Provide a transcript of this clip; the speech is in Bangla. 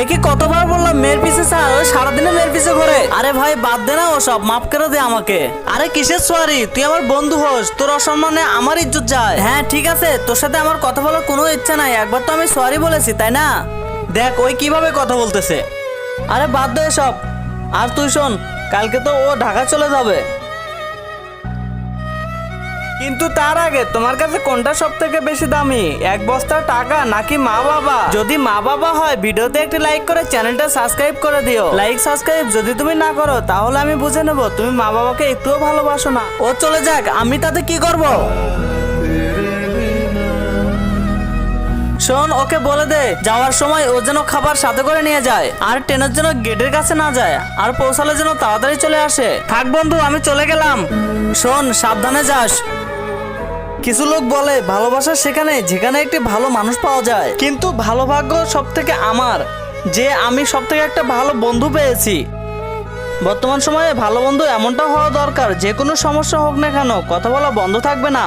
একে কতবার বললাম মেয়ের পিছে ছাড়, ওই সারাদিনে মেয়ের পিছে ঘোরে। আরে ভাই বাদ দে না ওসব, মাফ করে দে আমাকে। আরে কিসের সরি, তুই আমার বন্ধু হোস, তোর অসম্মানে আমার ইজ্জত যায়। হ্যাঁ ঠিক আছে, তোর সাথে আমার কথা বলার কোনো ইচ্ছা নাই, একবার তো আমি সরি বলেছি তাই না? দেখ ওই কিভাবে কথা বলতেছে। আরে বাদ দে এসব। আর তুই শোন, কালকে তো ও ঢাকা চলে যাবে, কিন্তু তার আগে তোমার কাছে কোনটা সব থেকে বেশি দামি, এক বস্তা টাকা নাকি মা বাবা? যদি মা বাবা হয় ভিডিওতে একটি লাইক করে চ্যানেলটা সাবস্ক্রাইব করে দিও। লাইক সাবস্ক্রাইব যদি তুমি না করো তাহলে আমি বুঝে নেব তুমি মা বাবাকে একটুও ভালোবাসো না। ও চলে যাক, আমি তাতে কি করব? শোন, ওকে বলে দে যাওয়ার সময় ও যেন খাবার সাথে করে নিয়ে যায়, আর ট্রেনের জন্য গেটের কাছে না যায়, আর পৌঁছালে যেন তাড়াতাড়ি চলে আসে। থাক বন্ধু, আমি চলে গেলাম। শোন, সাবধানে যাস। কিছু লোক বলে ভালোবাসা সেখানে যেখানে একটি ভালো মানুষ পাওয়া যায়, কিন্তু ভালো ভাগ্য সব থেকে আমার যে আমি সব থেকে একটা ভালো বন্ধু পেয়েছি। বর্তমান সময়ে ভালো বন্ধু এমনটা হওয়া দরকার, যে কোনো সমস্যা হোক না কেন কথা বলা বন্ধ থাকবে না।